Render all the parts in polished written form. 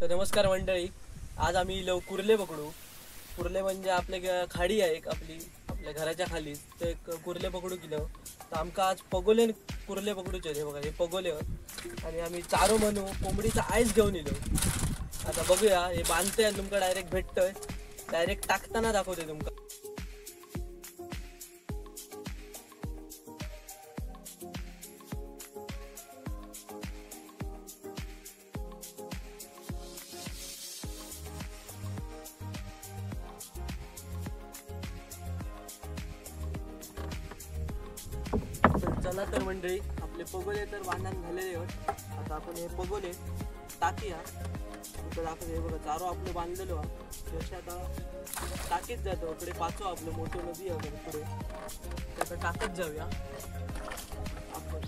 तर नमस्कार मंडळी, आज आम्ही इलो कुर्ले पकडू. कुर्ले म्हणजे आपल्या खाडी आहे एक आपल्या घराच्या खाली, तर एक कुर्ले पकडू केलं. तर आमका आज पगोले कुर्ले पकडूचे हे बघा, हे पगोले आणि आम्ही चारो म्हणू कोंबडीचा आईस घेऊन इलो. आता बघूया, हे बांधते तुमका डायरेक्ट भेटतंय, डायरेक्ट टाकताना दाखवते तुमका. चला तर मंडळी, आपले पगोले तर बांधण झालेले आहेत. आता आपण हे पगोले टाकीया. इकडे आपण हे बघा चारो आपलं बांधलेलो आहे, जसे आता टाकीत जातो. इकडे पाचो आपलं मोठं नदी आहे पुढे, आता टाकत जाऊया आपण.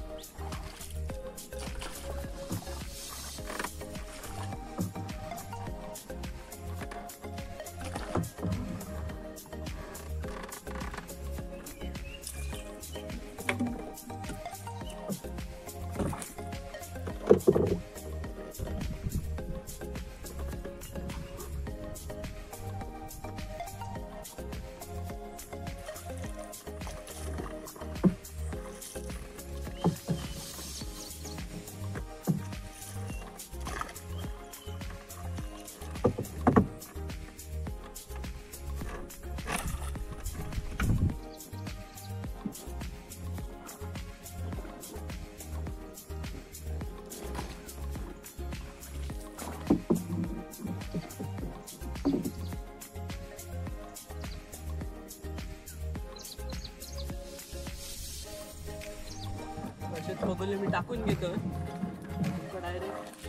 असेच पगोले मी टाकून घेतो. तुमचं डायरेक्ट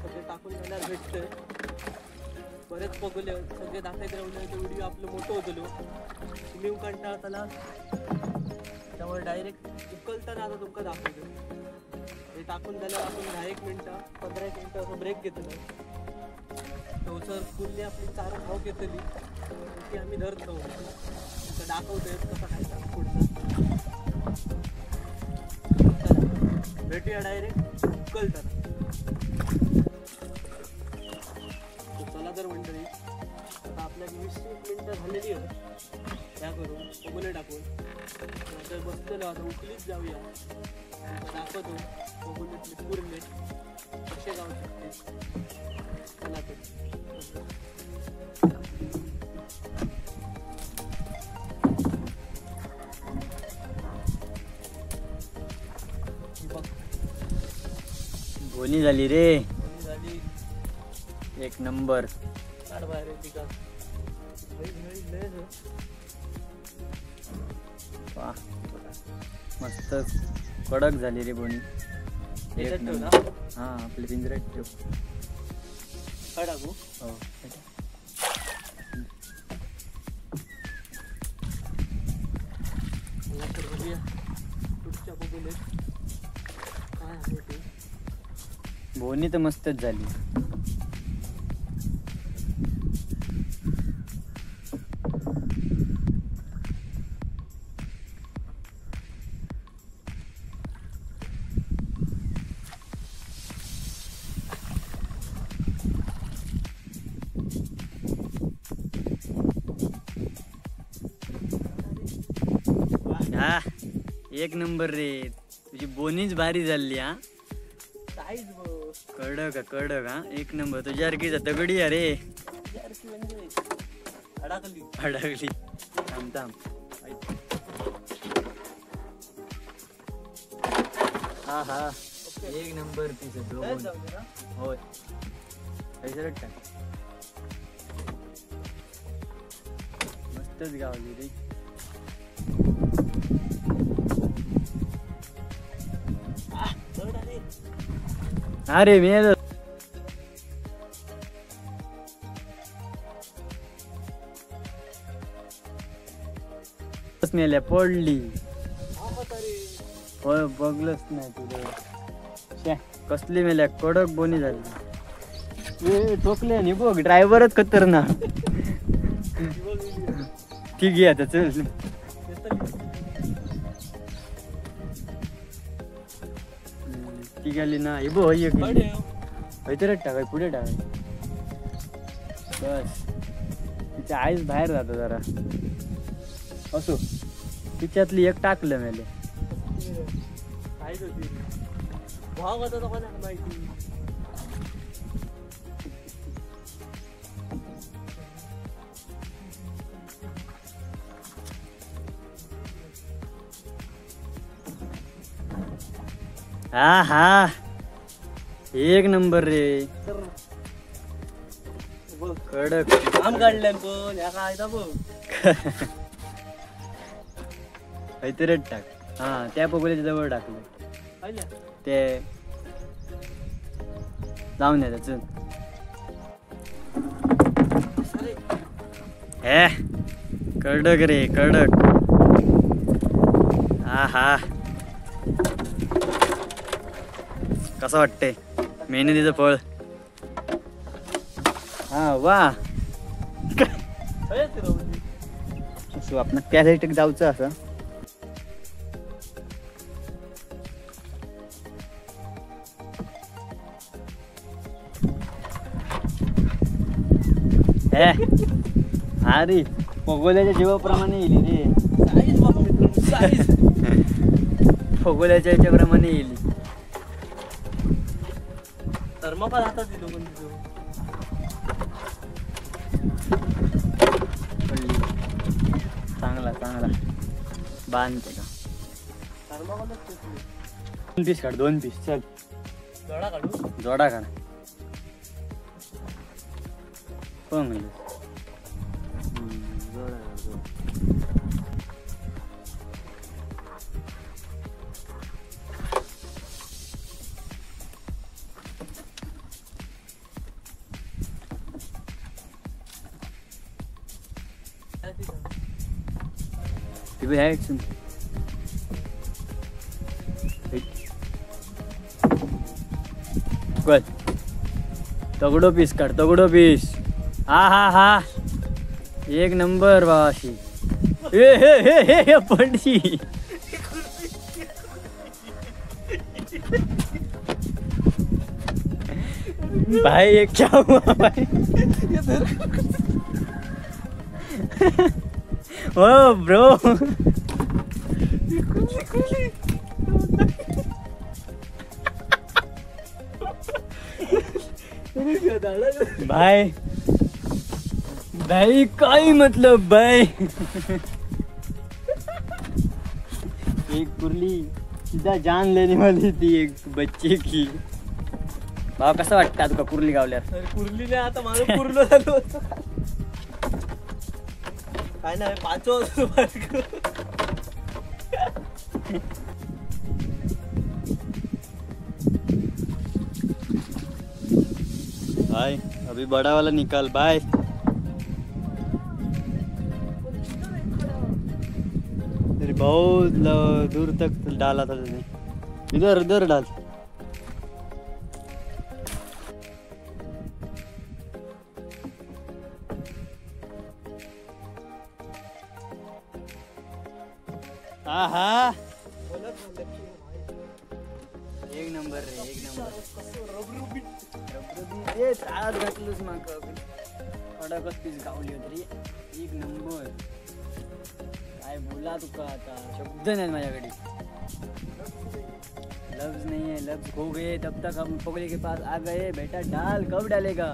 सगळे टाकून झाल्यावर भेटतंय. बरेच पगोले सगळे दाखवायचे राहिले तर व्हिडिओ आपलं मोठं होतं. स्विमिंग कंटाळताना त्यामुळे डायरेक्ट उकलताना आता तुमका दाखवतो. हे टाकून झाल्यावर आपण 10-1 मिनटं 15 मिनटं असं ब्रेक घेतलं. तो सर फुल्ली आपली चारा खाऊ घेतली ती आम्ही धरतो. तुमचं दाखवतोय कसं खायचा पुढचा. भेटूया डायरेक्ट उकलताना. चला तर मंडळी, आता आपल्या 20 मिनटं झालेली आहे. त्या करून पगोले टाकून नंतर बसलेलो आता उकलीच जाऊया. दाखवतो पगोले कुर्ले कसे जाऊ शकते. चला तर बोनी झाली रे, झाली एक नंबर. काढ बाहेर तिका वाह, मस्त कडक झाली रे बोनी. एक नंबर. हा, आपली पिंजऱ्यात ठेव. टाकू. हो, तर बघूया पुढच्या बघून काय आहे ते. बोनी तर मस्तच झाली. हा, एक नंबर रे, तुझी बोनीच भारी झाली. हा, साईज बघ, कडक हा, एक नंबर. तुझ्यासारखी दगडी अरे, म्हणजे अडकली. थांब थांब. हा हा, एक नंबर पीस होय. पैसे टाक, मस्तच गावली रे. अरे मी मेल्या पडली. होय, बघलंच नाही तुला. कसली मेल्या, कडक बोनी झाली. ठोकले आणि बघ, ड्रायव्हरच खतरनाक. ठीक आहे आता चल. ती गेली ना. हे बघ, टाकाय पुढे टाकाय. बस तिची आईच बाहेर जातो जरा असो तिच्यातली एक टाकलं मेले काहीच होती भाव होता तो कोणाला माहिती. हा हा एक नंबर रे तर बघ कडक काम काढलं पण या काय बघ काहीतरी टाक हा त्या पगोल्याच्या जवळ टाकलं पाहिलं ते जाऊन द्या चल अरे हे कडक रे कडक हा हा कसं वाटतंय मेहनतीचं फळ हा वा पाहिलं ते राहून. असं आपण त्यासाठी जाऊचं असं हे अरे पगोल्याच्या जीवाप्रमाणे येईल रे साईज बघ मित्रांनो साईज पगोल्याच्या याच्याप्रमाणे येईल थर्मापाल हातात दिलो पण तिथं चांगला चांगला बांधते का थर्मापालच घेतली. 2 पीस काढ 2 पीस चल जोडा काढू जोडा काढ कोण म्हणलं जोडा काढ तिथे आहे एक सुन कळ तगडो पीस काढ तगडो पीस हा हा हा एक नंबर बाबाशी ए हे हे हे हे पडशी भाई ये क्या हुआ भाई ओ ब्रो भाई भाई काय मतलब भाई एक कुर्ली सीधा जान लेने वाली थी एक बच्चे की भाव कसा वाटतं तुका कुर्ली गावल्यात अरे कुर्लीने आता माझं कुर्लं झालं होतं काय नाही 5 वर्ष भाई अभी बड़ा वाला निकाल बाय तेरे बहुत दूर तक डाला था तुझने इधर इधर डाल आहा एक नंबर रे एक नंबर तेच आज घातलंच माग कडकच पीस गावली होती रे एक नंबर काय बोला तुका आता शब्द नाही माझ्याकडे लफ्ज नहीं है लफ्ज खो गए तब तक हम पगले के पास आ गए बेटा डाल कब डालेगा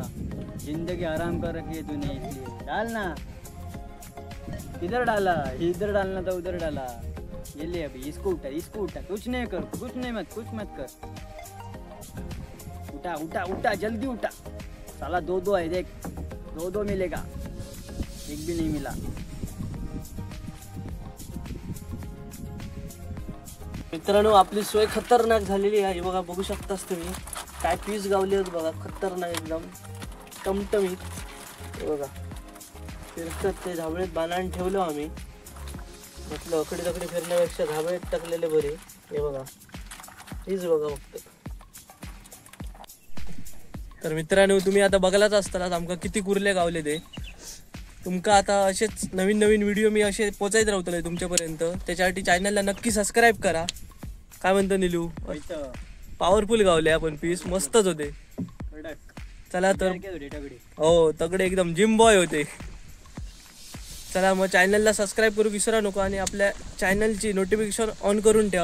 जिंदगी आराम कर रखी है तूने इसलिए डाल ना इधर डालना था उधर डाला ये ले अभी इसको उठा कुछ नहीं कर कुछ मत कर उठा उठा उठा जल्दी उठा साला 2-2 है देख 2-2 मिलेगा एक भी नहीं मिला मित्रांनो आपली सोय खतरनाक झालेली आहे बघा बघू शकतास तुम्ही काय पीस गावले आहेत बघा खतरनाक एकदम टमटमीत हे बघा फिरतात ते झाबळीत बांधून ठेवलो आम्ही म्हटलं अकडे तकडे फिरण्यापेक्षा झाबळीत टाकलेले बरे हे बघा हीच बघा फक्त तर मित्रांनो तुम्ही आता बघलाच असताना आमका किती कुर्ले गावले ते तुमका आता असेच नवीन नवीन व्हिडिओ मी असे पोचायत राहतले तुमच्यापर्यंत त्याच्यासाठी चॅनलला नक्की सबस्क्राईब करा काय म्हणतो निलू पॉवरफुल गावले आपण पीस मस्तच होते चला तर तगडे हो तगडे एकदम जिम बॉय होते. चला मग चॅनलला सबस्क्राईब करू विसरा नको आणि आपल्या चॅनलची नोटिफिकेशन ऑन करून ठेवा.